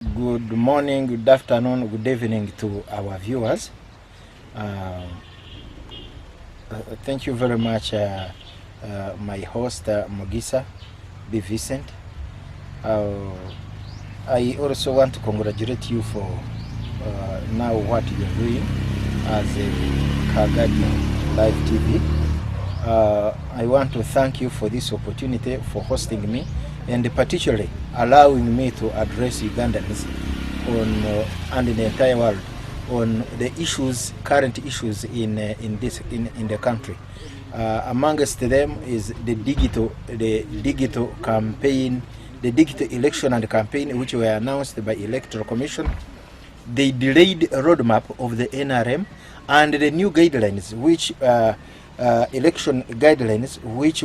Good morning, good afternoon, good evening to our viewers. Thank you very much, my host, Mogisa B. Vincent. I also want to congratulate you for now what you're doing as a Kagadi Live TV. I want to thank you for this opportunity for hosting me and particularly allowing me to address Ugandans on and in the entire world on the issues, current issues in the country. Amongst them is the digital campaign, the digital election and campaign which were announced by Electoral Commission, the delayed roadmap of the NRM, and the new guidelines which election guidelines which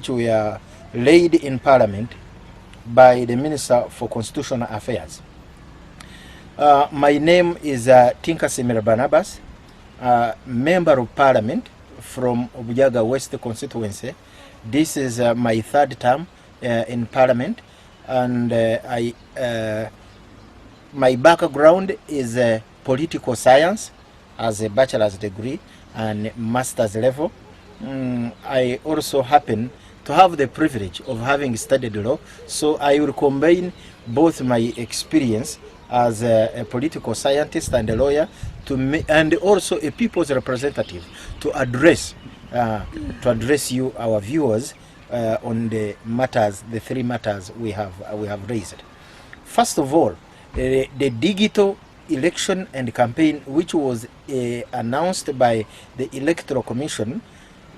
were laid in Parliament by the Minister for Constitutional Affairs. My name is Tinkasiimire Barnabas, Member of Parliament from Buyaga West constituency. This is my third term in Parliament, and my background is political science as a bachelor's degree and master's level. I also happen to have the privilege of having studied law, so I will combine both my experience as a political scientist and a lawyer and also a people's representative to address you, our viewers, on the matters, the three matters we have raised. First of all, the digital election and campaign which was announced by the Electoral Commission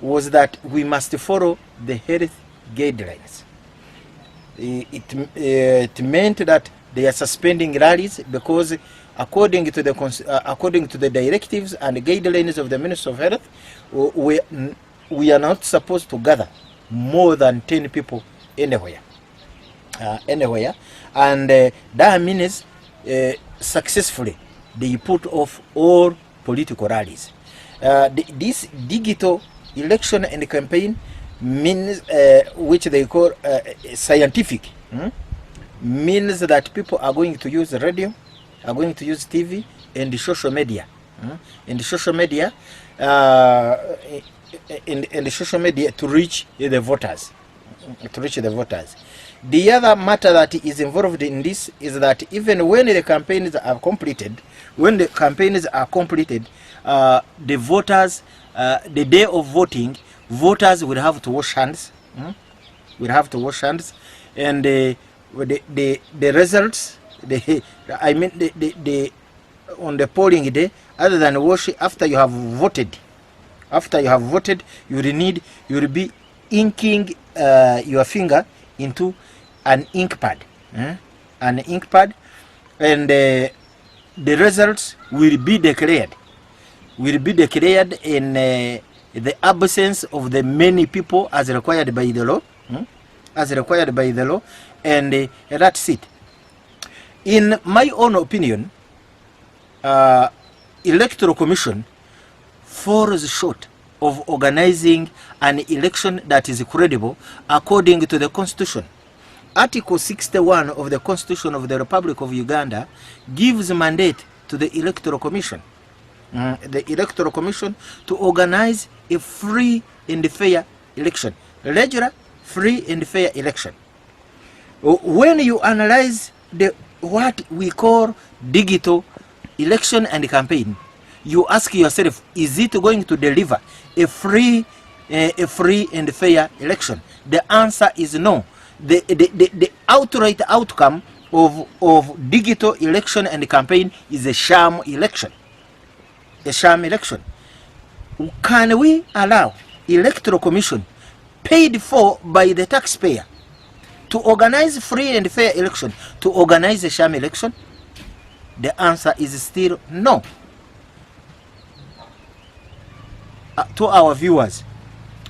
was that we must follow the health guidelines. It meant that they are suspending rallies because according to the directives and guidelines of the Minister of Health, we are not supposed to gather more than 10 people anywhere. And that means successfully they put off all political rallies. This digital election and campaign means which they call scientific, means that people are going to use radio, are going to use TV and the social media, in the social media to reach the voters, The other matter that is involved in this is that even when the campaigns are completed, the voters, the day of voting, voters will have to wash hands. And the results, on the polling day, other than washing, after you have voted, you will be inking your finger into an ink pad, and the results will be declared in the absence of the many people as required by the law, and that's it. In my own opinion, Electoral Commission falls short of organizing an election that is credible according to the Constitution. Article 61 of the Constitution of the Republic of Uganda gives mandate to the Electoral Commission, to organize a free and fair election, regular, free and fair election. When you analyze what we call digital election and campaign, you ask yourself, is it going to deliver a free and fair election? The answer is no. The outright outcome of digital election and campaign is a sham election. Can we allow Electoral Commission paid for by the taxpayer to organize free and fair election to organize a sham election? The answer is still no. To our viewers,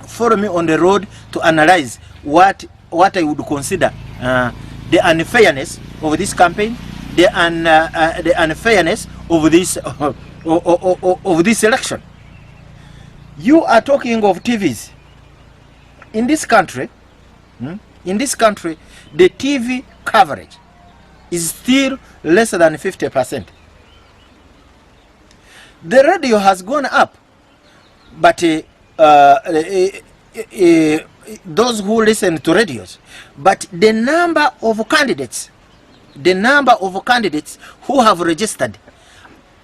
follow me on the road to analyze what I would consider the unfairness of this campaign, the unfairness of this election. You are talking of TVs. In this country, the TV coverage is still less than 50%. The radio has gone up, but those who listen to radios, but the number of candidates who have registered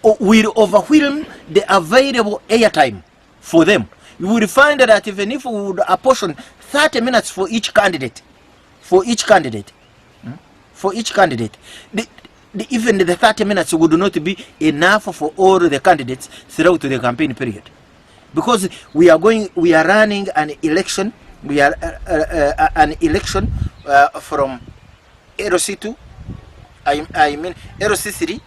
will overwhelm the available airtime for them. You will find that even if we would apportion 30 minutes for each candidate, even the 30 minutes would not be enough for all the candidates throughout the campaign period, because we are running an election. We are an election from LC2, I mean LC3,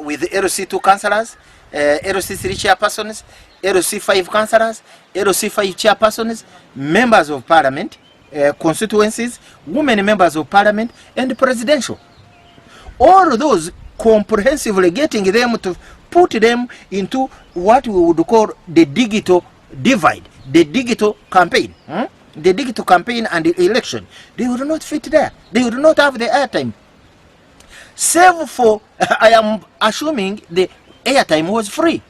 with LC2 councillors, LC3 chairpersons, LC5 councillors, LC5 chairpersons, members of parliament, constituencies, women members of parliament, and presidential. All of those comprehensively getting them to put them into what we would call the digital divide, the digital campaign. The digital campaign and the election, they would not fit there. They would not have the airtime. Save for, I am assuming the airtime was free.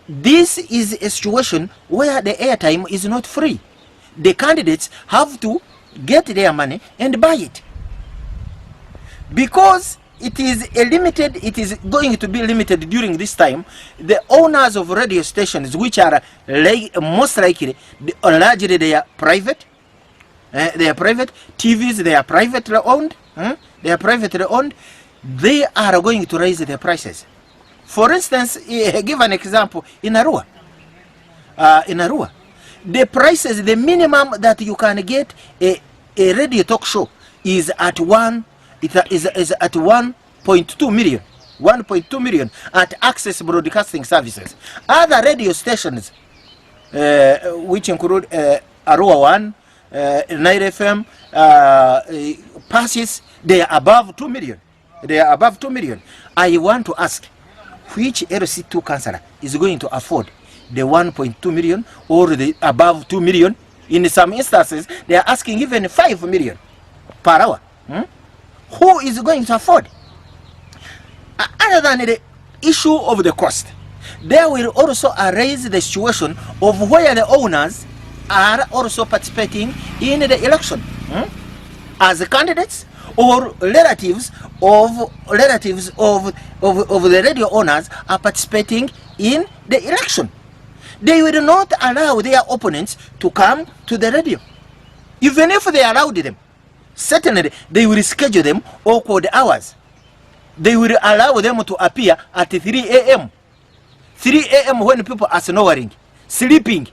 This is a situation where the airtime is not free. The candidates have to get their money and buy it. Because it is going to be limited during this time. The owners of radio stations, which are most likely, largely they are private. They are private. TVs, they are privately owned. They are privately owned. They are going to raise their prices. For instance, give an example in Arua. The prices, the minimum that you can get a radio talk show is at 1.2 million. 1.2 million at Access Broadcasting Services. Other radio stations, which include Arua 1, Night FM, passes, they are above 2 million. They are above 2 million. I want to ask, which LC2 councillor is going to afford the 1.2 million or the above 2 million? In some instances, they are asking even 5 million per hour. Who is going to afford? Other than the issue of the cost, there will also arise the situation of where the owners are also participating in the election as candidates or relatives of the radio owners are participating in the election. They will not allow their opponents to come to the radio. Even if they allowed them, certainly they will schedule them awkward hours. They will allow them to appear at 3 a.m. 3 a.m. when people are snoring, sleeping.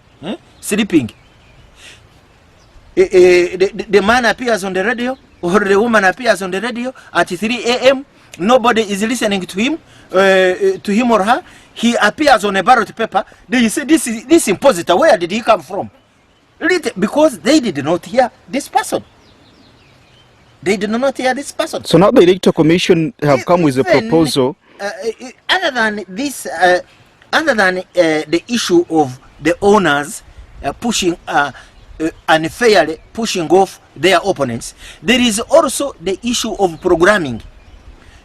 The man appears on the radio or the woman appears on the radio at 3 a.m. Nobody is listening to him or her. He appears on a ballot paper. They say, this impositor, where did he come from? Because they did not hear this person. They did not hear this person. So now the Electoral Commission have come with a proposal. Other than this, the issue of the owners pushing unfairly pushing off their opponents, there is also the issue of programming.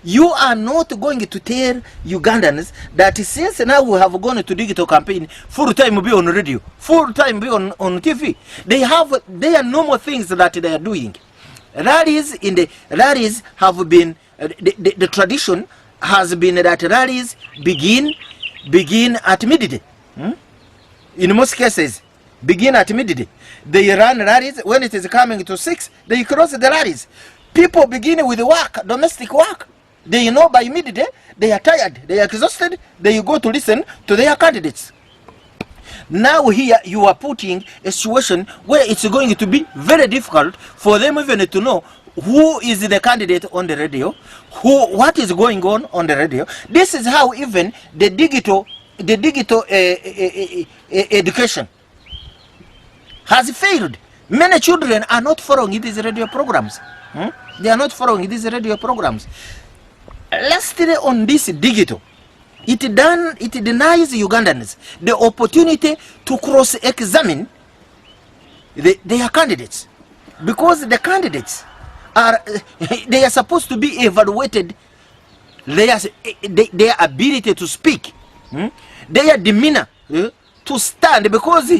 You are not going to tell Ugandans that since now we have gone to digital campaign, full time be on radio, full time be on TV. They have their normal things that they are doing. Rallies have been the tradition has been that rallies begin at midday. In most cases, begin at midday. They run rallies when it is coming to 6. They close the rallies. People begin with work, domestic work. They know by midday they are tired, they are exhausted. They go to listen to their candidates. Now here you are putting a situation where it's going to be very difficult for them even to know who is the candidate on the radio, what is going on the radio. This is how even the digital education has failed. Many children are not following these radio programs. They are not following these radio programs. Lastly, on this digital, it denies Ugandans the opportunity to cross-examine their candidates, because the candidates they are supposed to be evaluated. Their ability to speak, their demeanor, to stand, because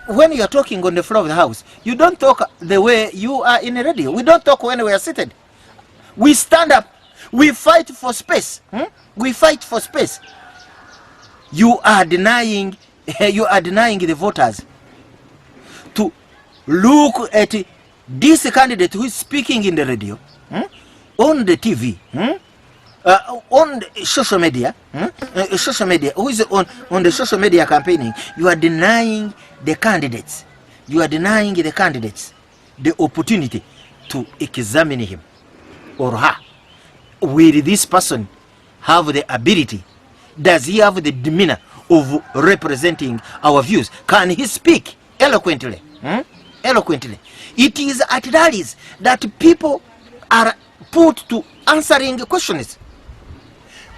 when you are talking on the floor of the house, you don't talk the way you are in a radio. We don't talk when we are seated. We stand up. We fight for space. We fight for space. You are denying the voters to look at this candidate who is speaking in the radio, on the TV, on the social media, who is on the social media campaigning. You are denying the candidates. You are denying the candidates the opportunity to examine him or her. Will this person have the ability? Does he have the demeanor of representing our views? Can he speak eloquently? Eloquently. It is at rallies that people are put to answering questions.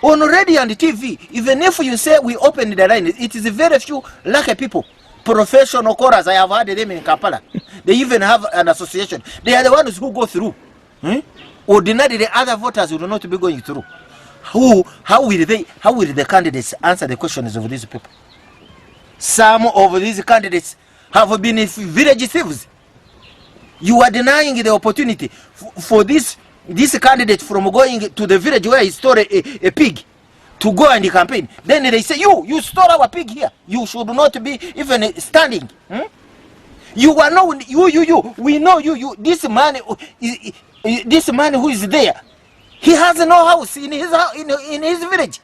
On radio and TV, even if you say we open the line, it is very few lucky people. Professional chorus, I have had them in Kampala. They even have an association. They are the ones who go through. Ordinarily, the other voters will not be going through. How will the candidates answer the questions of these people? Some of these candidates have been village thieves. You are denying the opportunity for this candidate from going to the village where he stole a pig to go and campaign. Then they say, you stole our pig here. You should not be even standing. You are no, we know you. This man who is there, he has no house in his village.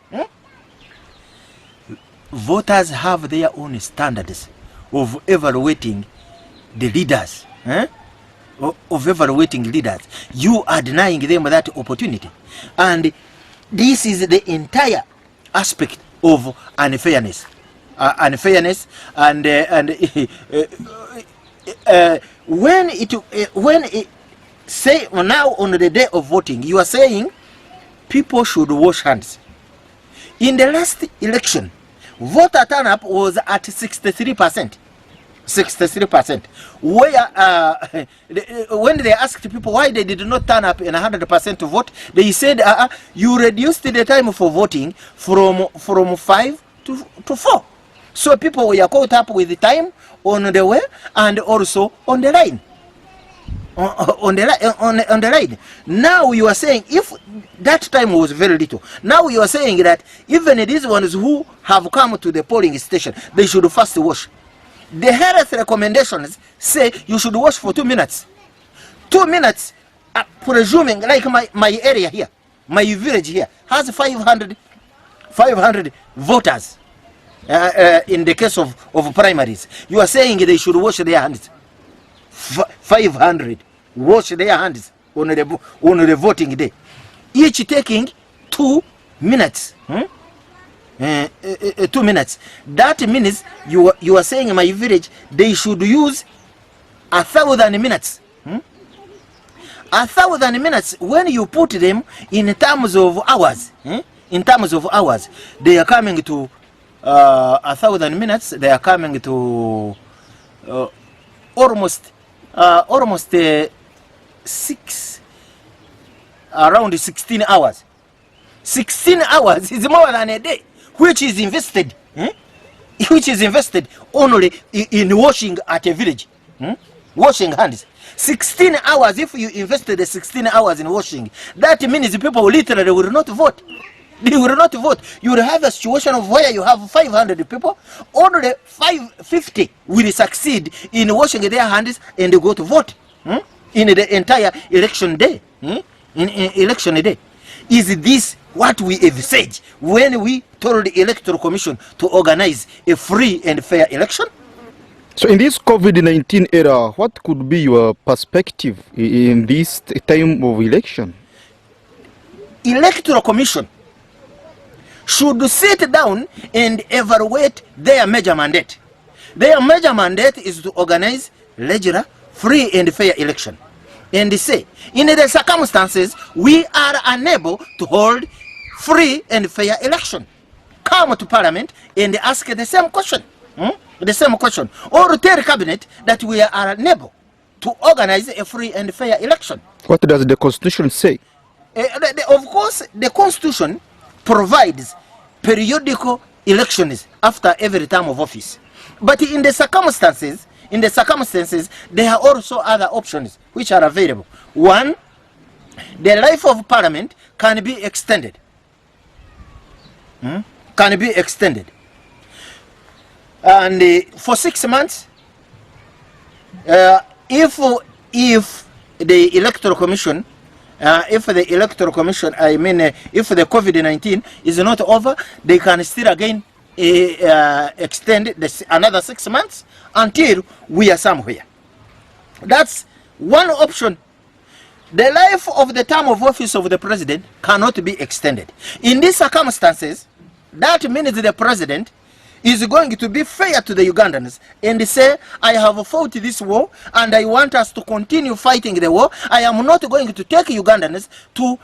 Voters have their own standards of evaluating the leaders. Of evaluating leaders. You are denying them that opportunity. And this is the entire aspect of unfairness. Unfairness and when it say now on the day of voting, you are saying people should wash hands. In the last election, voter turn-up was at 63%. 63%. Where when they asked people why they did not turn up in 100% to vote, they said you reduced the time for voting from 5 to 4. So people were caught up with the time on the way and also on the line. On the line. Now you are saying if that time was very little, now you are saying that even these ones who have come to the polling station, they should first wash. The health recommendations say you should wash for 2 minutes. 2 minutes, presuming like my area here, my village here has 500 voters. In the case of primaries, you are saying they should wash their hands. 500 wash their hands on the voting day, each taking 2 minutes. 2 minutes. That means you are saying in my village they should use 1,000 minutes. 1,000 minutes. When you put them in terms of hours, in terms of hours, they are coming to 1,000 minutes. They are coming to almost around 16 hours. 16 hours is more than a day, which is invested, only in washing at a village, washing hands. 16 hours. If you invested the 16 hours in washing, that means people literally will not vote. They will not vote. You will have a situation of where you have 500 people, only 550 will succeed in washing their hands and go to vote in the entire election day. In election day. Is this what we have said when we told the Electoral Commission to organize a free and fair election? So in this COVID-19 era, what could be your perspective in this time of election? Electoral Commission should sit down and evaluate their major mandate. Their major mandate is to organize regular, free and fair election. And they say, in the circumstances, we are unable to hold free and fair election. Come to Parliament and ask the same question. The same question. Or tell the cabinet that we are unable to organize a free and fair election. What does the Constitution say? Of course, the Constitution provides periodical elections after every term of office. But in the circumstances, there are also other options which are available. One, the life of Parliament can be extended. Can be extended. And for 6 months, if the Electoral Commission, if the COVID-19 is not over, they can still again extend another 6 months until we are somewhere. That's one option. The life of the term of office of the president cannot be extended. In these circumstances, that means the president is going to be fair to the Ugandans and say, I have fought this war and I want us to continue fighting the war. I am not going to take Ugandans to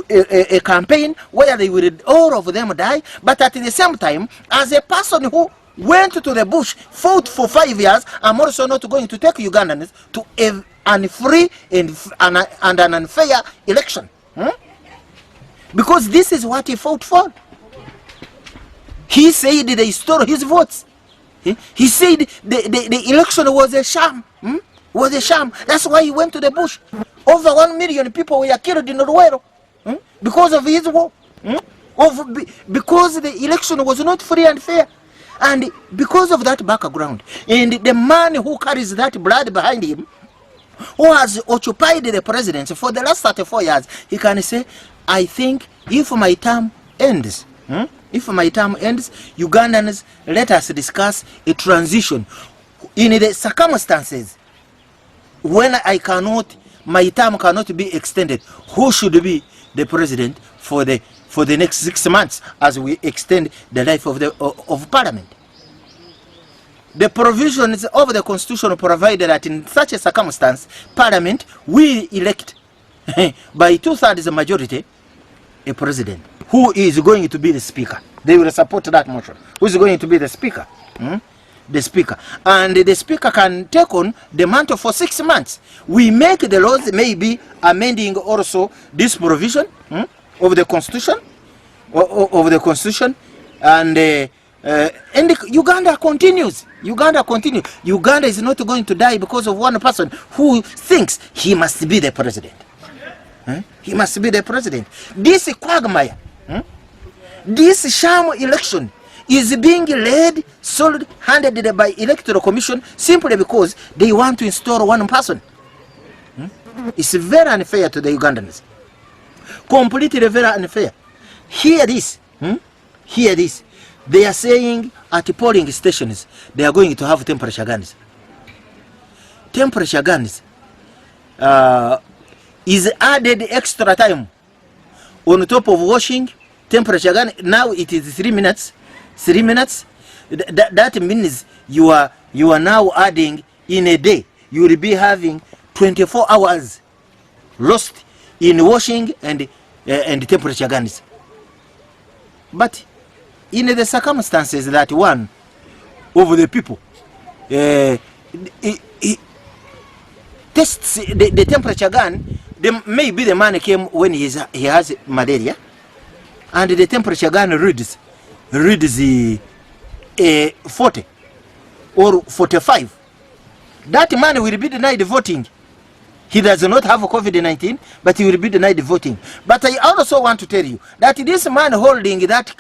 a campaign where they will all of them die. But at the same time, as a person who went to the bush, fought for 5 years, I'm also not going to take Ugandans to an free and an unfair election. Because this is what he fought for. He said they stole his votes. He said the election was a sham. Was a sham. That's why he went to the bush. Over 1 million people were killed in Ruwero because of his war. Because the election was not free and fair. And because of that background, and the man who carries that blood behind him, who has occupied the presidency for the last 34 years, he can say, I think if my term ends, Ugandans, let us discuss a transition. In the circumstances when my term cannot be extended, who should be the president for the next 6 months as we extend the life of Parliament? The provisions of the Constitution provide that in such a circumstance, Parliament will elect by 2/3 majority a president who is going to be the speaker. They will support that motion. Who is going to be the speaker? The speaker. And the speaker can take on the mantle for 6 months. We make the laws, maybe amending also this provision of the Constitution, and Uganda continues. Uganda is not going to die because of one person who thinks he must be the president. He must be the president. This quagmire, this sham election is being led handed by Electoral Commission simply because they want to install one person. It's very unfair to the Ugandans. Completely very unfair. Hear this. Hear this. They are saying at the polling stations they are going to have temperature guns. Temperature guns is added extra time on top of washing. Temperature gun, now it is 3 minutes. 3 minutes. That means you are now adding in a day. You will be having 24 hours lost in washing and temperature guns. But in the circumstances that one of the people tests the temperature gun, maybe the man came when he has malaria, and the temperature gun reads 40 or 45. That man will be denied voting. He does not have COVID-19, but he will be denied voting. But I also want to tell you that this man holding that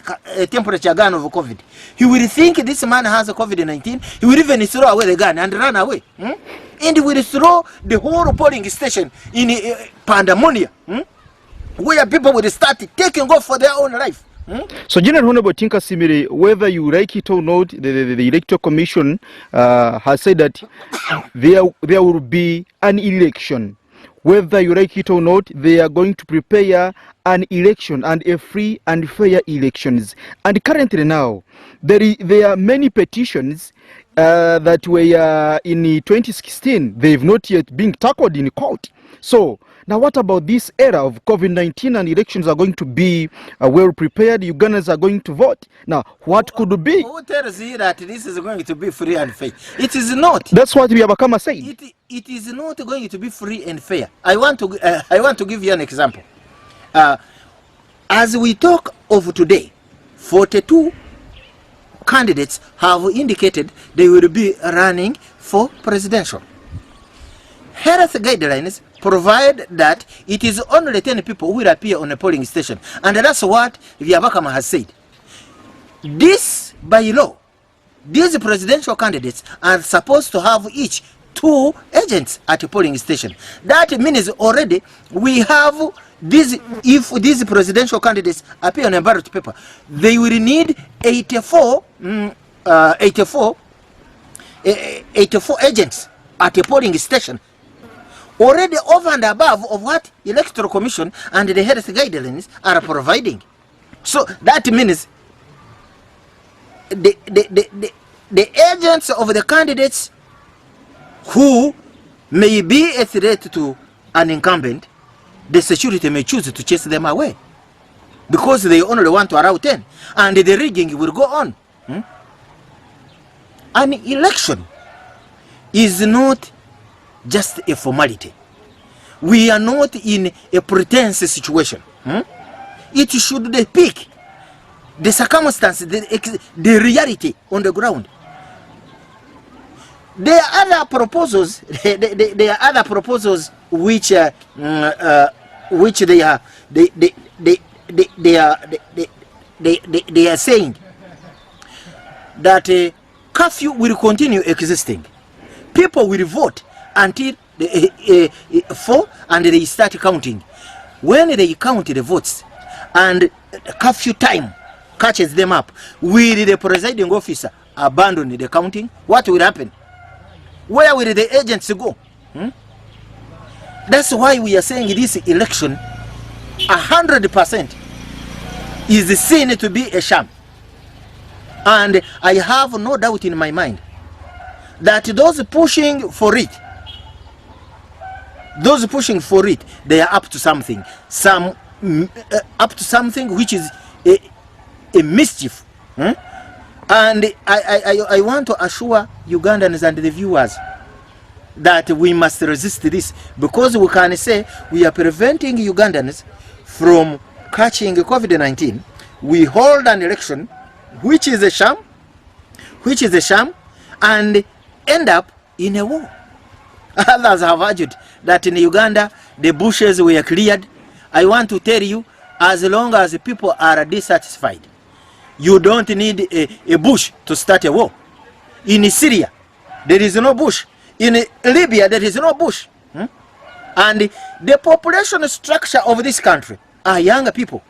temperature gun of COVID, he will think this man has COVID-19. He will even throw away the gun and run away. And will throw the whole polling station in pandemonium, where people will start taking off for their own life. So, General Honorable Tinkasiimire, whether you like it or not, the Electoral Commission has said that there will be an election. Whether you like it or not, they are going to prepare an election and a free and fair elections. And currently now, there are many petitions that were in 2016. They have not yet been tackled in court. So, Now, what about this era of COVID-19 and elections are going to be well prepared? Ugandans are going to vote. Now, what could be? Who tells you that this is going to be free and fair? It is not. That's what Buyaga said. It is not going to be free and fair. I want to give you an example. As we talk of today, 42 candidates have indicated they will be running for presidential. Health guidelines provide that it is only 10 people who will appear on a polling station, and that's what Buyaga has said. This, by law, these presidential candidates are supposed to have each 2 agents at a polling station. That means already we have this. If these presidential candidates appear on a ballot paper, they will need 84 agents at a polling station, already over and above of what Electoral Commission and the health guidelines are providing. So that means the agents of the candidates who may be a threat to an incumbent, the security may choose to chase them away because they only want to allow 10, and the rigging will go on. An election is not just a formality. We are not in a pretense situation. It should depict the circumstances, the reality on the ground. There are other proposals. There are other proposals which they are saying that curfew will continue existing. People will vote until 4 and they start counting. When they count the votes and curfew time catches them up, will the presiding officer abandon the counting? What will happen? Where will the agents go? That's why we are saying this election 100% is seen to be a sham. And I have no doubt in my mind that those pushing for it, they are up to something. Up to something which is a mischief. And I want to assure Ugandans and the viewers that we must resist this, because we can say we are preventing Ugandans from catching COVID-19. We hold an election which is a sham, and end up in a war. Others have argued that in Uganda the bushes were cleared. I want to tell you, as long as people are dissatisfied, you don't need a bush to start a war. In Syria, there is no bush. In Libya, there is no bush. And the population structure of this country are younger people.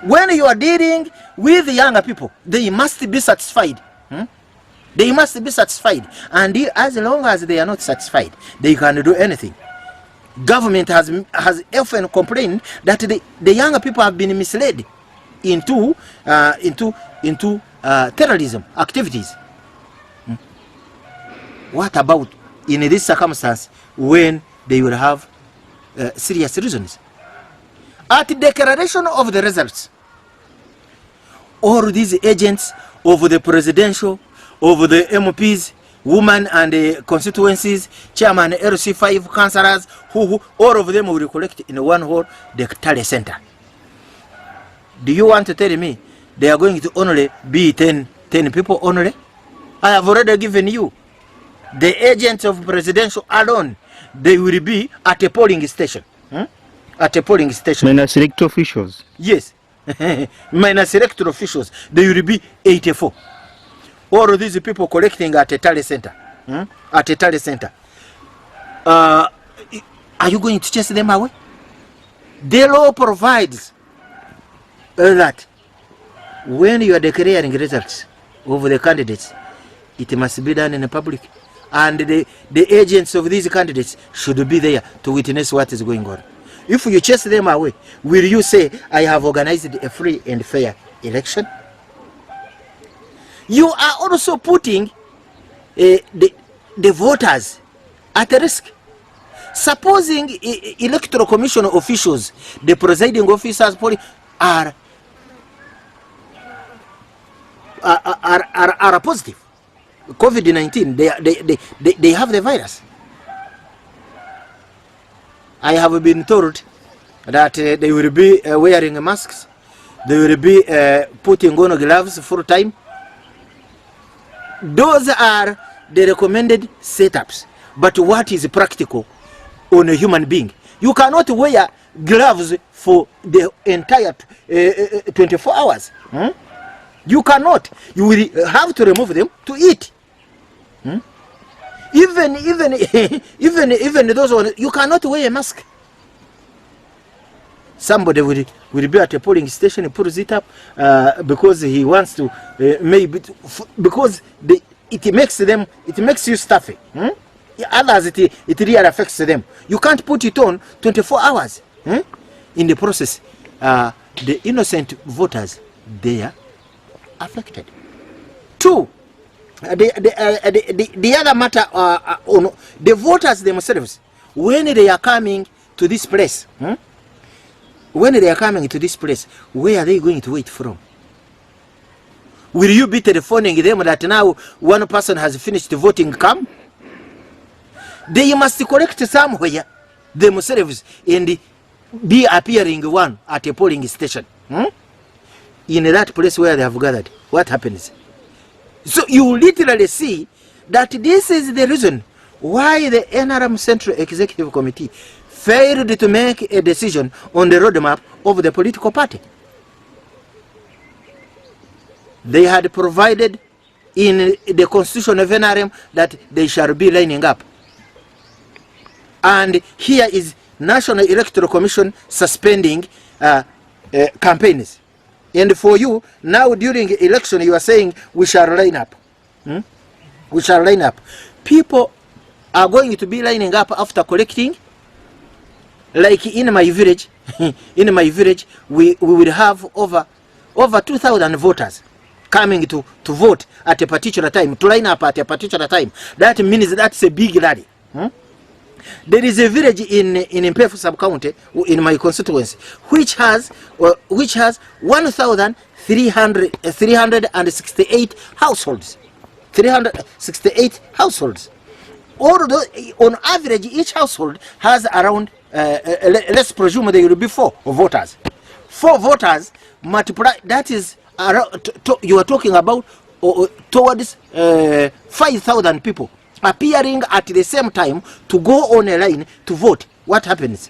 When you are dealing with younger people, they must be satisfied. They must be satisfied. And as long as they are not satisfied, they can do anything. Government has often complained that the younger people have been misled into terrorism activities. What about in this circumstance when they will have serious reasons? At declaration of the results, all these agents of the presidential, of the MPs, women and the constituencies, chairman, LC5 councillors, who all of them will collect in one hall, the Tale Center. Do you want to tell me they are going to only be 10 people only? I have already given you the agents of presidential alone. They will be at a polling station. At a polling station. Minus elected officials. Yes. Minus elected officials. They will be 84. All of these people collecting at a Tale Center. At a Tale Center. Are you going to chase them away? The law provides that when you are declaring results of the candidates, it must be done in the public. And the agents of these candidates should be there to witness what is going on. If you chase them away, will you say, I have organized a free and fair election? You are also putting the voters at risk. Supposing electoral commission officials, the presiding officers, are positive COVID-19, they have the virus. I have been told that they will be wearing masks, they will be putting on gloves full time. Those are the recommended setups. But what is practical on a human being? You cannot wear gloves for the entire 24 hours. You cannot. You will have to remove them to eat. Even those ones, you cannot wear a mask. Somebody will be at a polling station and pulls it up because he wants to maybe because it makes you stuffy. Others it really affects them. You can't put it on 24 hours. In the process, the innocent voters, they are affected. Two, the other matter on the voters themselves, when they are coming to this place, where are they going to wait from? Will you be telephoning them that now one person has finished voting? Come. They must collect somewhere themselves and be appearing one at a polling station. In that place where they have gathered, what happens? So you literally see that this is the reason why the NRM Central Executive Committee failed to make a decision on the roadmap of the political party. They had provided in the constitution of NRM that they shall be lining up. And here is National Electoral Commission suspending campaigns. And for you, now during election, you are saying we shall line up. We shall line up. People are going to be lining up after collecting. Like in my village, we will have over 2,000 voters coming to vote at a particular time, to line up at a particular time. That means that's a big rally. There is a village in Mpefu sub-county, in my constituency, which has 1,368 households. 368 households. Although on average, each household has around, let's presume there will be 4 voters. 4 voters multiply, that is, you are talking about towards 5,000 people appearing at the same time to go on a line to vote. What happens?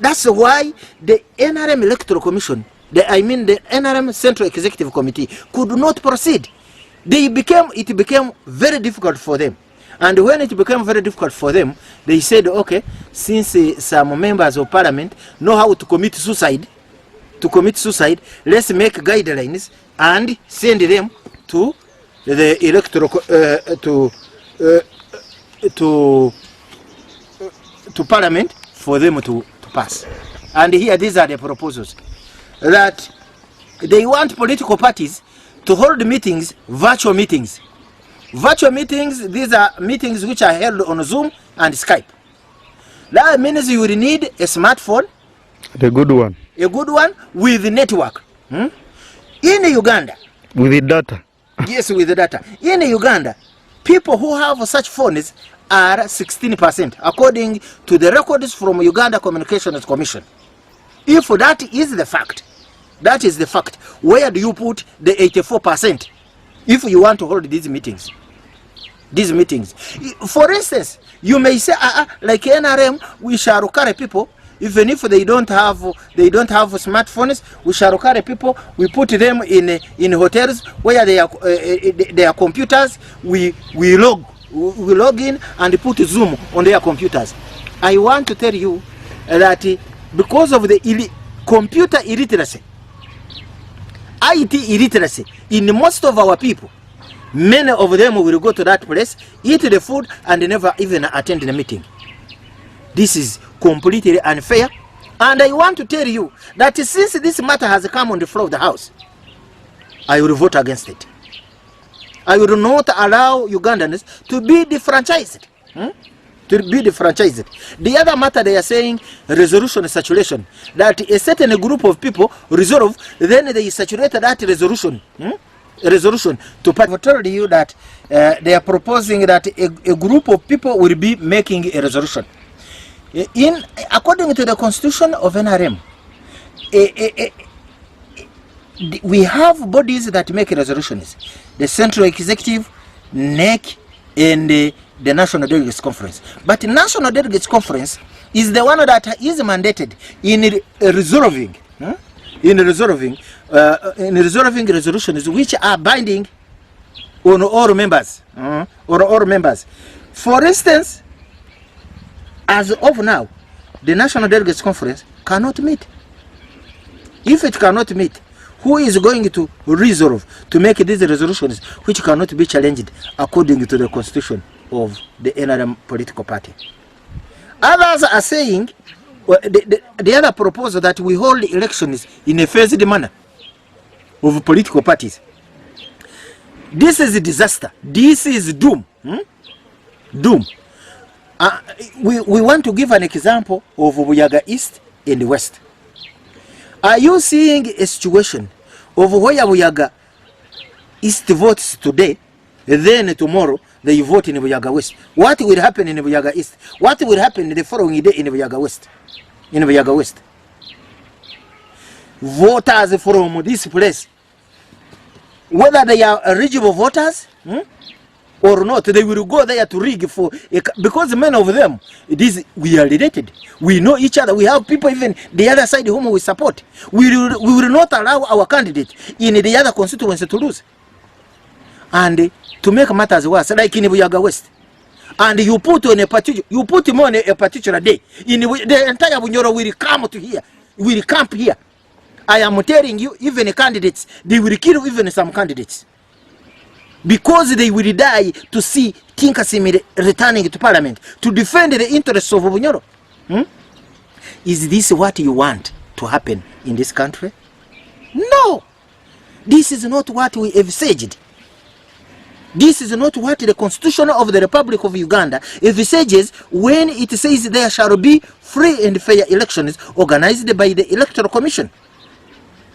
That's why the NRM Electoral Commission, the NRM Central Executive Committee could not proceed. It became very difficult for them. And when it became very difficult for them, they said, okay, since some members of parliament know how to commit suicide, let's make guidelines and send them to the electoral to parliament for them to pass. And here these are the proposals that they want political parties to hold meetings, virtual meetings. Virtual meetings, these are meetings which are held on Zoom and Skype. That means you will need a smartphone. A good one with network. In Uganda. With the data. Yes, with the data. In Uganda, people who have such phones are 16%, according to the records from Uganda Communications Commission. If that is the fact, where do you put the 84% if you want to hold these meetings? For instance, you may say, like NRM, we shall carry people, even if they don't have smartphones. We shall carry people. We put them in hotels where they are computers. We log in and put Zoom on their computers. I want to tell you that because of the computer illiteracy, IT illiteracy in most of our people, many of them will go to that place, eat the food, and never even attend the meeting. This is completely unfair. And I want to tell you that since this matter has come on the floor of the House, I will vote against it. I will not allow Ugandans to be defranchised. to be defranchised. The other matter, they are saying resolution saturation, that a certain group of people resolve, then they saturate that resolution. Resolution to part. I told you that they are proposing that a group of people will be making a resolution. According to the constitution of NRM, we have bodies that make resolutions: the Central Executive, NEC, and the National Delegates Conference. But the National Delegates Conference is the one that is mandated in resolving resolutions which are binding on all members. For instance, as of now, the National Delegates Conference cannot meet. If it cannot meet, who is going to resolve to make these resolutions which cannot be challenged according to the constitution of the NRM political party? Others are saying, the other proposal, that we hold elections in a phased manner of political parties. This is a disaster. This is doom. Doom. We want to give an example of Buyaga East and West. Are you seeing a situation of where Buyaga East votes today, then tomorrow they vote in Buyaga West? What will happen in Buyaga East? What will happen the following day in Buyaga West? In Buyaga West, voters from this place, whether they are eligible voters or not, they will go there to rig for because many of them, we are related, we know each other, we have people even the other side whom we support. We will not allow our candidate in the other constituency to lose. And to make matters worse, like in Buyaga West, and you put on a particular, you put him on a particular day, in the entire Bunyoro will come to here, will camp here. I am telling you, even candidates, they will kill even some candidates, because they will die to see Tinkasiimire returning to parliament to defend the interests of Bunyoro. Is this what you want to happen in this country? No, this is not what we envisaged. This is not what the Constitution of the Republic of Uganda envisages when it says there shall be free and fair elections organized by the Electoral Commission,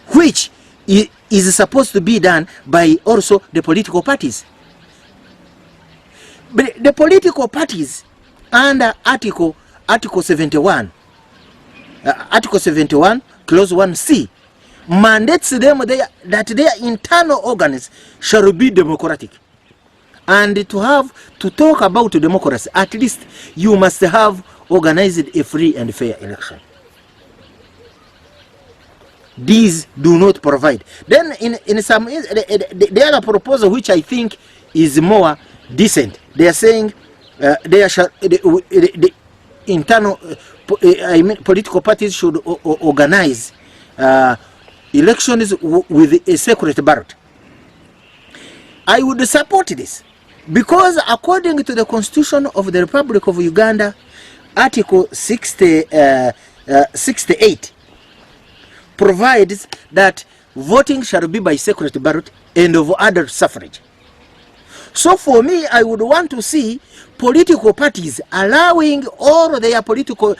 which is supposed to be done by also the political parties. But the political parties under Article 71, Article 71, Clause 1C, mandates them that their internal organs shall be democratic. And to talk about democracy, at least you must have organized a free and fair election. These do not provide. Then in some, the other proposal which I think is more decent, they are saying the internal political parties should organize elections with a secret ballot. I would support this, because according to the Constitution of the Republic of Uganda, Article 68 provides that voting shall be by secret ballot and of adult suffrage. So for me, I would want to see political parties allowing all their political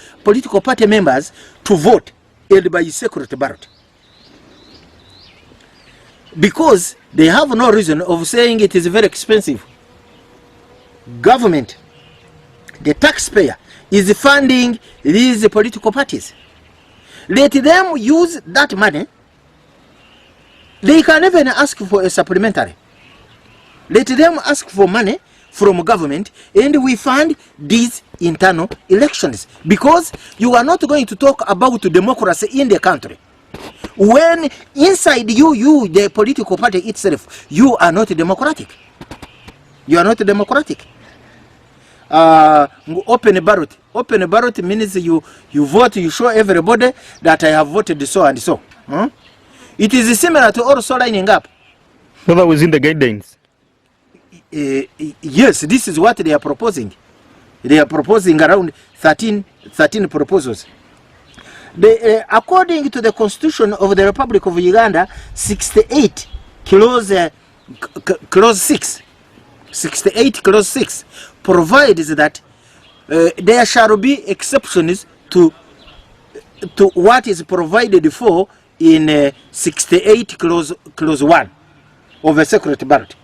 party members to vote and by secret ballot, because they have no reason of saying it is very expensive. Government, the taxpayer, is funding these political parties. Let them use that money. They can even ask for a supplementary. Let them ask for money from government, and we fund these internal elections, because you are not going to talk about democracy in the country when inside you the political party itself, you are not democratic. You are not democratic. Open ballot. Open ballot means you vote, you show everybody that I have voted so and so. It is similar to also lining up. So that was in the guidelines. Yes, this is what they are proposing. They are proposing around 13 proposals. According to the Constitution of the Republic of Uganda, 68 clause 6, 68 clause 6 provides that there shall be exceptions to what is provided for in 68 clause 1 of a secret ballot.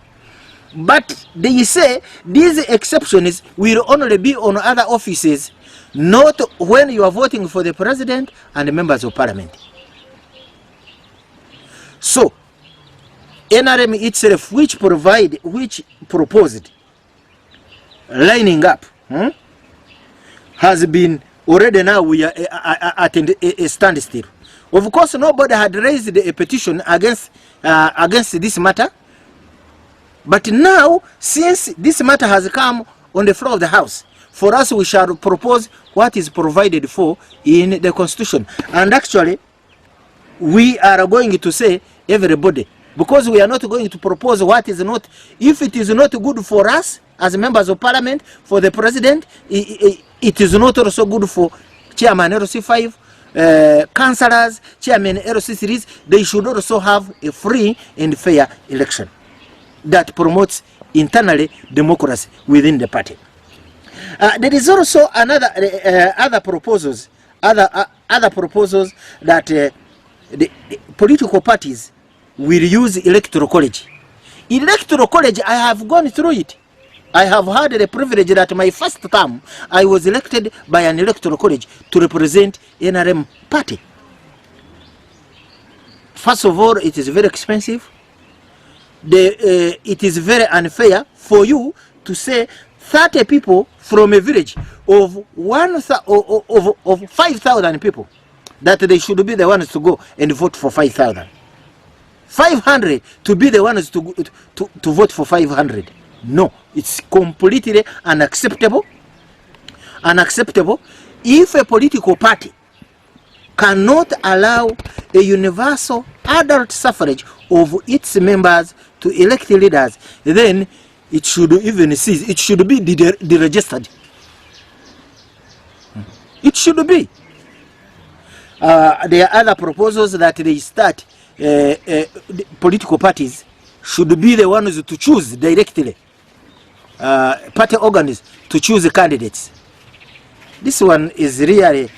But they say these exceptions will only be on other offices, not when you are voting for the president and the members of parliament. So NRM itself, which proposed lining up, has been already, now we are at a standstill. Of course, nobody had raised a petition against this matter. But now, since this matter has come on the floor of the House, for us we shall propose what is provided for in the Constitution. And actually, we are going to say everybody, because we are not going to propose what is not, if it is not good for us as members of parliament, for the president, it is not also good for chairman LC5, councillors, chairman LC3s. They should also have a free and fair election that promotes internally democracy within the party. There is also another other proposals that the political parties will use electoral college. Electoral college, I have gone through it. I have had the privilege that my first term I was elected by an electoral college to represent NRM party. First of all, it is very expensive. It is very unfair for you to say 30 people from a village of 5,000 people that they should be the ones to go and vote for 5,000. 500 to be the ones to vote for 500. No, it's completely unacceptable. Unacceptable. If a political party cannot allow a universal adult suffrage of its members to elect leaders, then it should even cease. It should be deregistered. It should be. There are other proposals that they start. Political parties should be the ones to choose directly. Party organs to choose the candidates. This one is really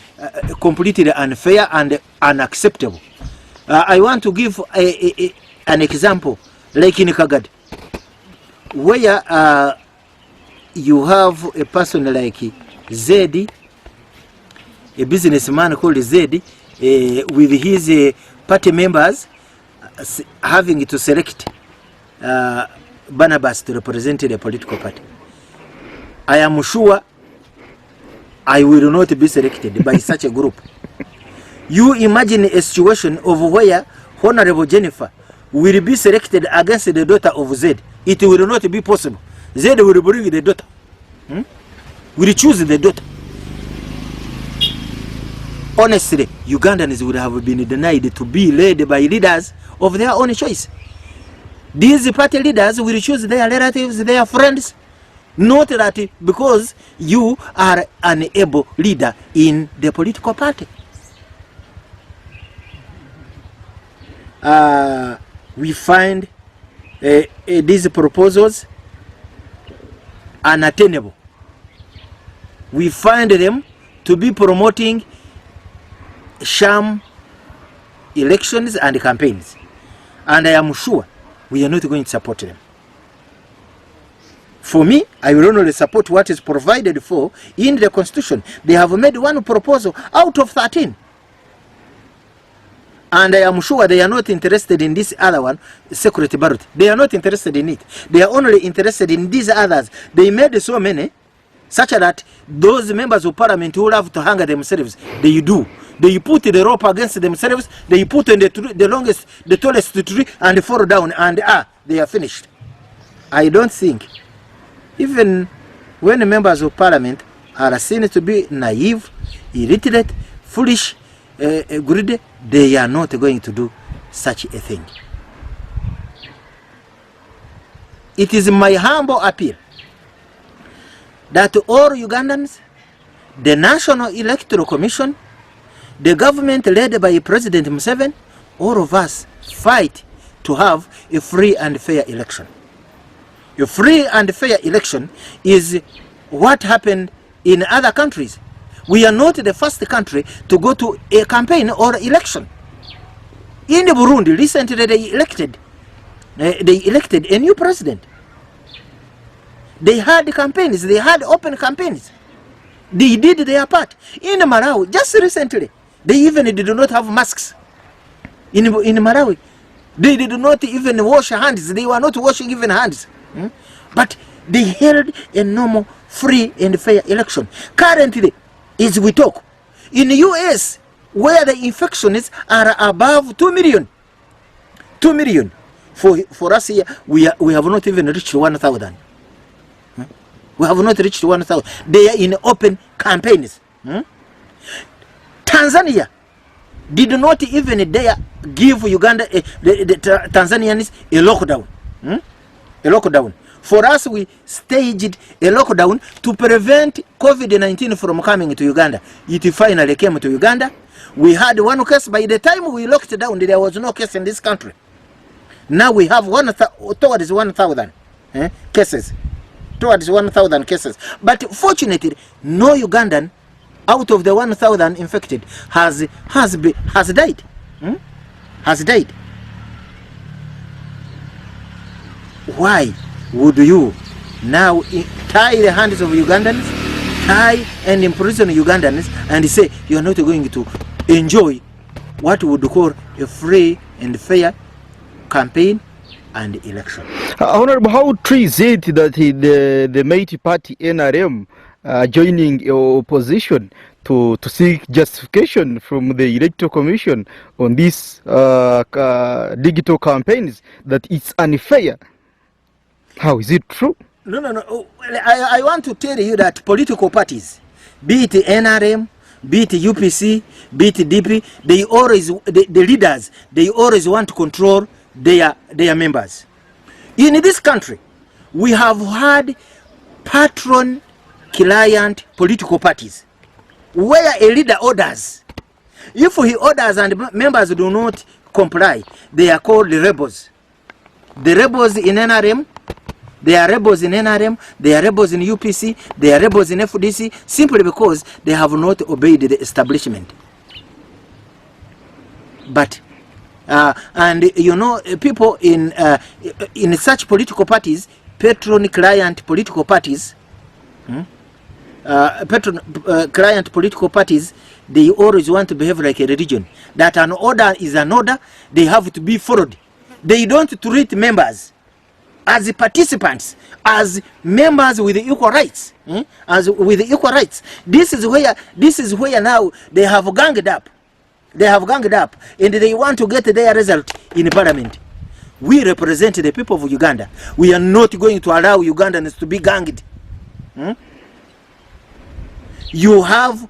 completely unfair and unacceptable. I want to give an example, like in Kagadi, where you have a person like Zedi, a businessman called Zedi, with his party members having to select Barnabas to represent the political party. I am sure I will not be selected by such a group. You imagine a situation of where Honorable Jennifer will be selected against the daughter of Zed. It will not be possible. Zed will bring the daughter. Will choose the daughter. Honestly, Ugandans would have been denied to be led by leaders of their own choice. These party leaders will choose their relatives, their friends, not that because you are an able leader in the political party. We find these proposals unattainable. We find them to be promoting sham elections and campaigns, and I am sure we are not going to support them. For me, I will only support what is provided for in the Constitution. They have made one proposal out of 13. And I am sure they are not interested in this other one, security ballot. They are not interested in it. They are only interested in these others. They made so many, such that those members of parliament who have to hang themselves, they do. They put the rope against themselves, they put in the tallest tree and fall down, and they are finished. I don't think, even when members of parliament are seen to be naive, illiterate, foolish, greedy, they are not going to do such a thing. It is my humble appeal that all Ugandans, the National Electoral Commission, the government led by President Museveni, all of us fight to have a free and fair election. A free and fair election is what happened in other countries. We are not the first country to go to a campaign or election. In Burundi, recently they elected a new president. They had campaigns, they had open campaigns. They did their part. In Malawi, just recently, they even did not have masks. In Malawi, they did not even wash hands. They were not washing even hands. But they held a normal, free and fair election. Currently, as we talk, in the US, where the infections are above 2 million, for us here, we have not even reached 1,000. We have not reached 1,000. They are in open campaigns. Tanzania did not even dare give Uganda, the Tanzanians, a lockdown. A lockdown. For us, we staged a lockdown to prevent COVID-19 from coming to Uganda. It finally came to Uganda. We had one case. By the time we locked down, there was no case in this country. Now we have towards 1,000 cases. Towards 1,000 cases. But fortunately, no Ugandan out of the 1,000 infected has died. Has died. Why would you now tie the hands of Ugandans, tie and imprison Ugandans, and say you are not going to enjoy what we would call a free and fair campaign and election? Honorable, how true is it that the Mighty Party NRM joining your opposition to seek justification from the Electoral Commission on these digital campaigns, that it's unfair? How is it true? No. I want to tell you that political parties, be it NRM, be it UPC, be it DP, they always, the leaders, they always want to control their members. In this country, we have had patron-client political parties, where a leader orders. If he orders and members do not comply, they are called the rebels. The rebels in NRM, they are rebels in NRM, they are rebels in UPC, they are rebels in FDC, simply because they have not obeyed the establishment. But and you know, people in such political parties, patron-client political parties, patron-client political parties, they always want to behave like a religion. That an order is an order, they have to be followed. They don't treat members as participants, as members with equal rights. As with equal rights. This is where now they have ganged up. They have ganged up, and they want to get their result in parliament. We represent the people of Uganda. We are not going to allow Ugandans to be ganged. You have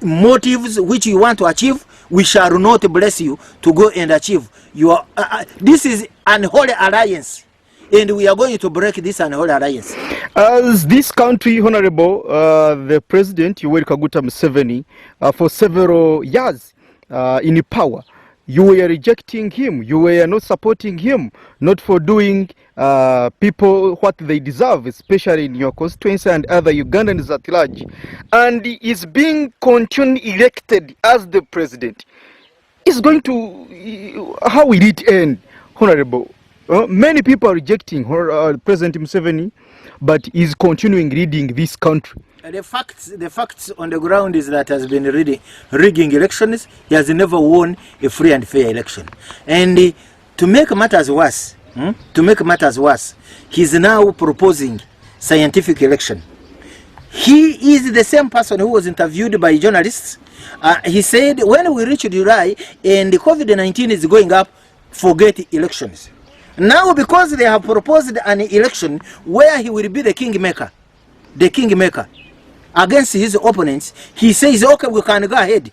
motives which you want to achieve. We shall not bless you to go and achieve your. This is an unholy alliance, and we are going to break this unholy alliance. As this country, Honorable, the President Yoweri Kaguta Museveni, for several years in power, you were rejecting him, you were not supporting him, not for doing people what they deserve, especially in your constituency and other Ugandans at large. And he is being continued elected as the president. It's going to, how will it end, Honorable? Many people are rejecting President Museveni, but he's continuing leading this country. The facts on the ground is that has been rigging elections. He has never won a free and fair election. And to make matters worse, he's now proposing scientific election. He is the same person who was interviewed by journalists. He said, when we reach July and the COVID-19 is going up, forget elections. Now, because they have proposed an election where he will be the kingmaker, against his opponents, he says, okay, we can go ahead.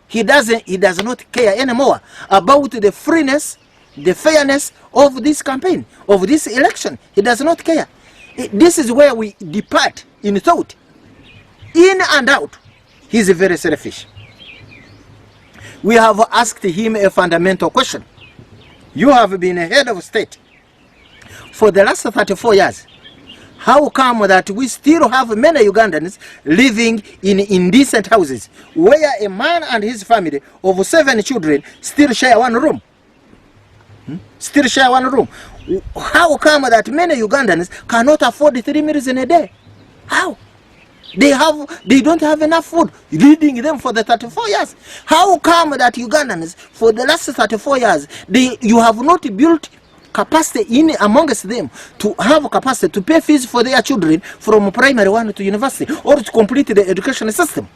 He does not care anymore about the freeness, the fairness of this campaign, of this election. He does not care. This is where we depart in thought. In and out, he's very selfish. We have asked him a fundamental question. You have been a head of state for the last 34 years. How come that we still have many Ugandans living in indecent houses where a man and his family of 7 children still share one room? Still share one room. How come that many Ugandans cannot afford 3 meals in a day? How? They don't have enough food, leading them for the 34 years. How come that Ugandans, for the last 34 years, you have not built capacity in amongst them to have capacity to pay fees for their children from primary 1 to university or to complete the education system?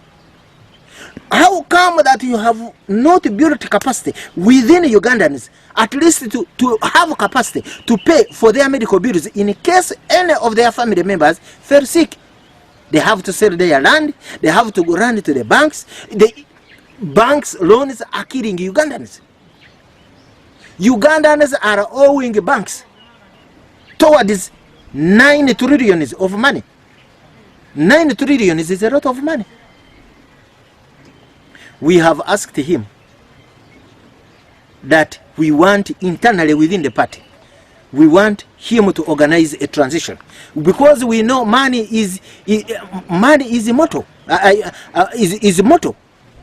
How come that you have not built capacity within Ugandans, at least to have capacity to pay for their medical bills in case any of their family members fell sick? They have to sell their land, they have to run to the banks. The banks' loans are killing Ugandans. Ugandans are owing banks towards 9 trillion of money. 9 trillion is a lot of money. We have asked him that we want internally within the party, we want him to organize a transition, because we know money is immortal. Is mortal.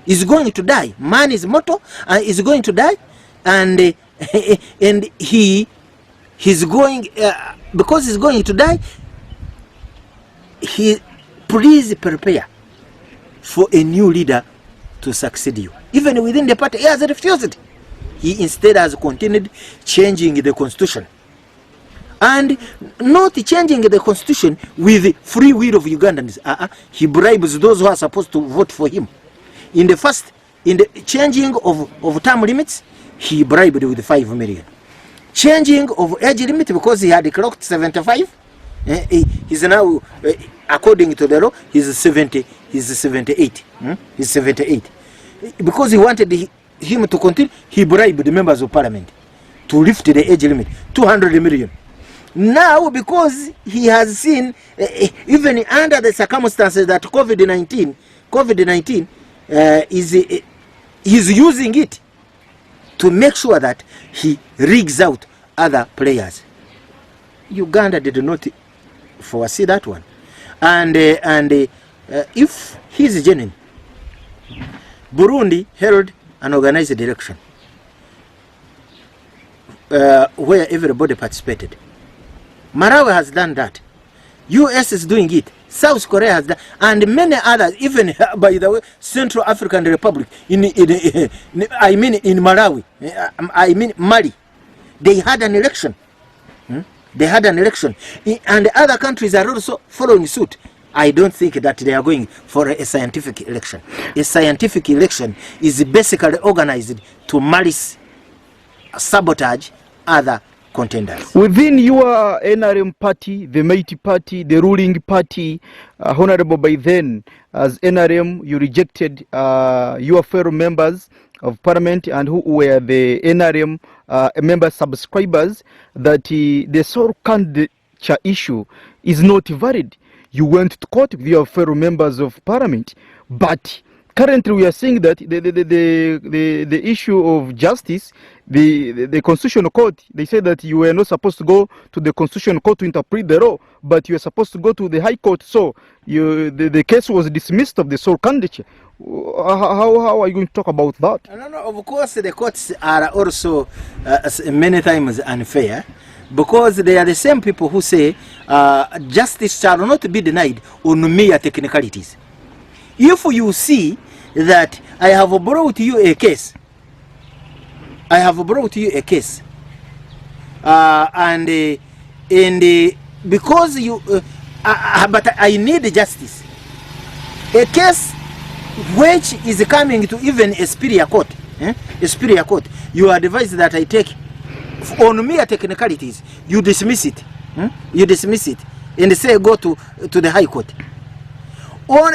Is going to die. Man is mortal. Is going to die, and and he's going because he's going to die. Please prepare for a new leader to succeed you. Even within the party, he has refused. He instead has continued changing the constitution, and not changing the constitution with the free will of Ugandans. He bribes those who are supposed to vote for him. In the changing of term limits, he bribed with 5 million. Changing of age limit, because he had clocked 75, he's now, according to the law, he's 70. He's 78. He's 78. Because he wanted him to continue, he bribed the members of parliament to lift the age limit, 200 million. Now, because he has seen, even under the circumstances that COVID-19 he's using it to make sure that he rigs out other players. Uganda did not foresee that one. And if he's genuine, Burundi held an organized election where everybody participated. Malawi has done that. US is doing it. South Korea has done, and many others. Even, by the way, Central African Republic, in Malawi, I mean Mali, they had an election. They had an election, and other countries are also following suit. I don't think that they are going for a scientific election. A scientific election is basically organized to malice, sabotage other contenders. Within your NRM party, the mighty party, the ruling party, Honorable, by then, as NRM, you rejected your fellow members of parliament and who were the NRM member subscribers that the sole candidature issue is not valid. You went to court with your fellow members of parliament, but currently we are seeing that the issue of justice, the constitutional court, they say that you were not supposed to go to the constitutional court to interpret the law, but you are supposed to go to the high court. So the case was dismissed of the sole candidature. How are you going to talk about that? No, of course the courts are also many times unfair, because they are the same people who say justice shall not be denied on mere technicalities. If you see that I have brought you a case, and because you, but I need justice. A case which is coming to even a superior court, you advise that I take on mere technicalities. You dismiss it, and say go to the high court. On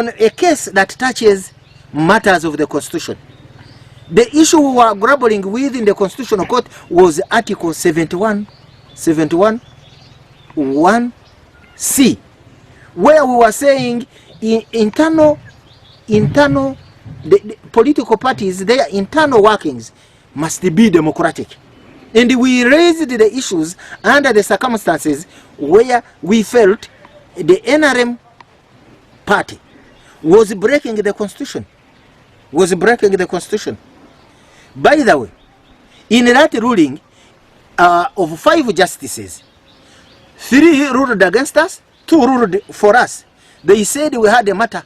a case that touches matters of the constitution. The issue we were grappling with in the constitutional court was Article 71(1)(c), where we were saying internal the political parties, their internal workings must be democratic. And we raised the issues under the circumstances where we felt the NRM party was breaking the constitution. By the way, in that ruling of 5 justices, 3 ruled against us, 2 ruled for us. They said we had a matter.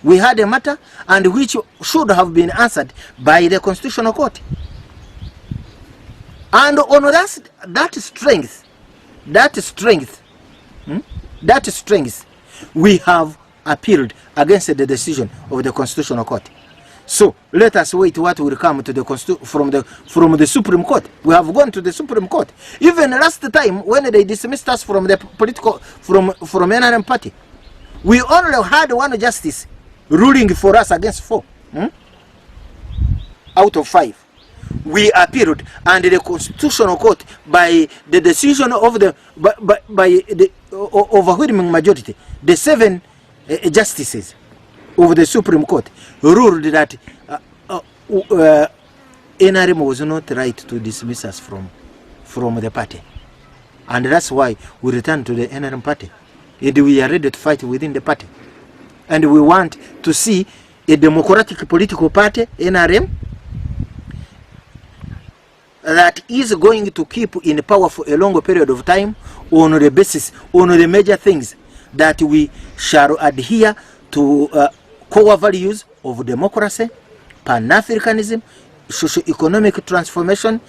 We had a matter, and which should have been answered by the Constitutional Court. And on that strength, we have appealed against the decision of the Constitutional Court. So let us wait what will come to the from the Supreme Court. We have gone to the Supreme Court. Even last time when they dismissed us from the political from NRM party, we only had 1 justice ruling for us against 4 out of 5. We appealed, and the Constitutional Court, by the decision of the by the overwhelming majority, the 7 justices of the Supreme Court ruled that NRM was not right to dismiss us from the party, and that's why we returned to the NRM party, and we are ready to fight within the party, and we want to see a democratic political party, NRM, that is going to keep in power for a longer period of time on the basis, on the major things that we shall adhere to core values of democracy, Pan-Africanism, socio-economic transformation,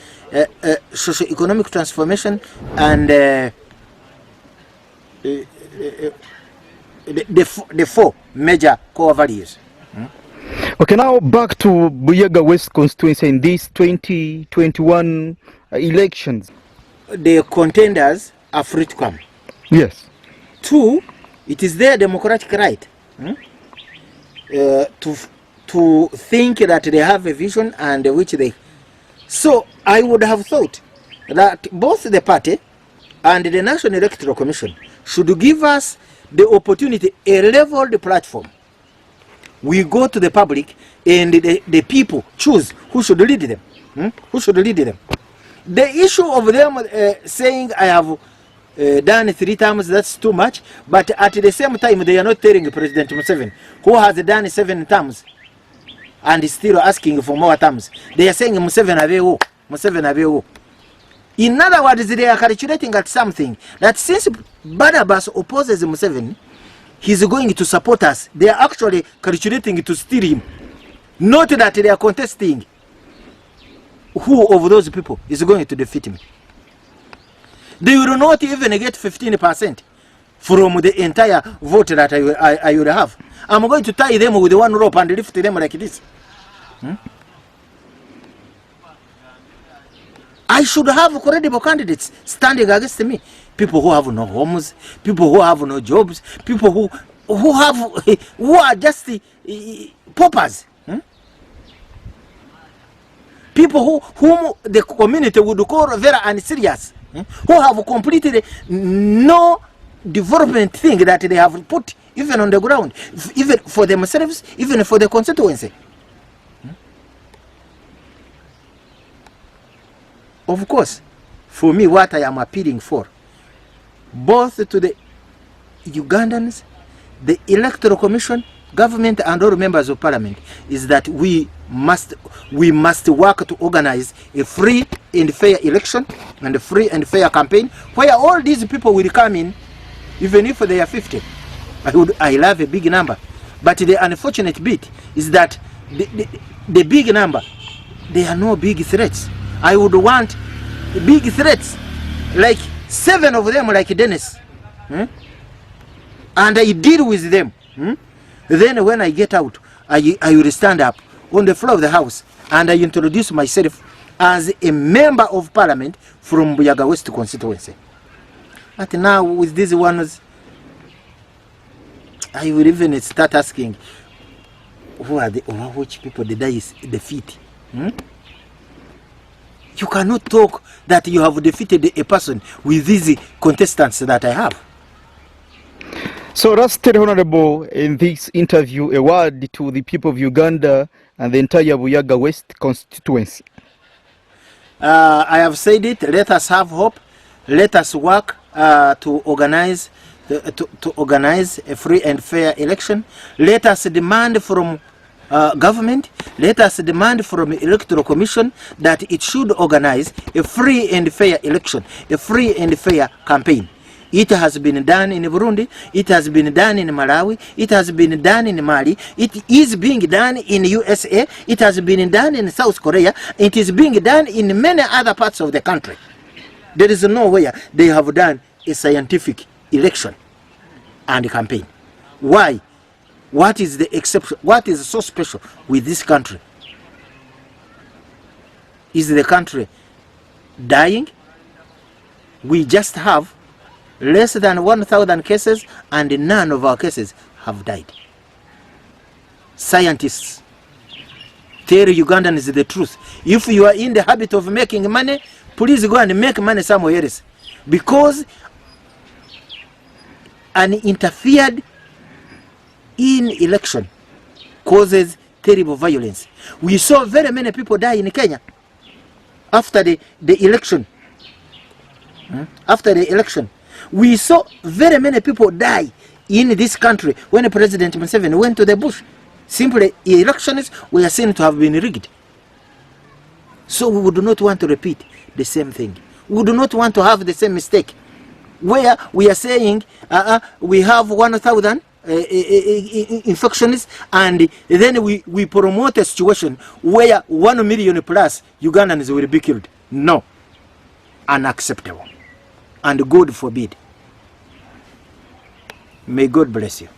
and the 4 major core values. Okay, now back to Buyaga West constituency in these 2021 elections. The contenders are free to come. Yes. 2, it is their democratic right to think that they have a vision and which they. So I would have thought that both the party and the National Electoral Commission should give us the opportunity, a leveled platform. We go to the public, and the people choose who should lead them. Who should lead them? The issue of them saying I have done 3 terms, that's too much. But at the same time, they are not telling President Museveni, who has done 7 terms, and is still asking for more terms. They are saying Museveni Abewo. In other words, they are calculating at something that since Barnabas opposes Museveni, he's going to support us. They are actually calculating to steal him. Not that they are contesting who of those people is going to defeat him. They will not even get 15% from the entire vote that I will have. I'm going to tie them with 1 rope and lift them like this. I should have credible candidates standing against me. People who have no homes, people who have no jobs, people who are just paupers. People whom the community would call very unserious, who have completed no development thing that they have put even on the ground, even for themselves, even for the constituency. Of course, for me, what I am appealing for, both to the Ugandans, the Electoral Commission, government, and all members of parliament, is that we must work to organize a free and fair election and a free and fair campaign where all these people will come in, even if they are 50. I love a big number, but the unfortunate bit is that the big number, there are no big threats. I would want big threats, like 7 of them, like Dennis, and I deal with them. Then when I get out, I will stand up on the floor of the house and I introduce myself as a member of parliament from Buyaga West constituency. But now with these ones, I will even start asking, who are which people did I defeat? You cannot talk that you have defeated a person with these contestants that I have. So that's the Honorable in this interview, a word to the people of Uganda and the entire Buyaga West constituency. I have said it. Let us have hope. Let us work to organize a free and fair election. Let us demand from government. Let us demand from Electoral Commission that it should organize a free and fair election, a free and fair campaign. It has been done in Burundi. It has been done in Malawi. It has been done in Mali. It is being done in USA. It has been done in South Korea. It is being done in many other parts of the country. There is nowhere they have done a scientific election and campaign. Why? What is the exception? What is so special with this country? Is the country dying? We just have less than 1,000 cases, and none of our cases have died. Scientists tell Ugandans the truth. If you are in the habit of making money, please go and make money somewhere else, because an interfered in election causes terrible violence. We saw very many people die in Kenya after the election. After the election, we saw very many people die in this country when President Museveni went to the bush. Simply, elections were seen to have been rigged. So we would not want to repeat the same thing. We do not want to have the same mistake, where we are saying we have 1,000 infections, and then we promote a situation where 1 million plus Ugandans will be killed. No. Unacceptable. And God forbid. May God bless you.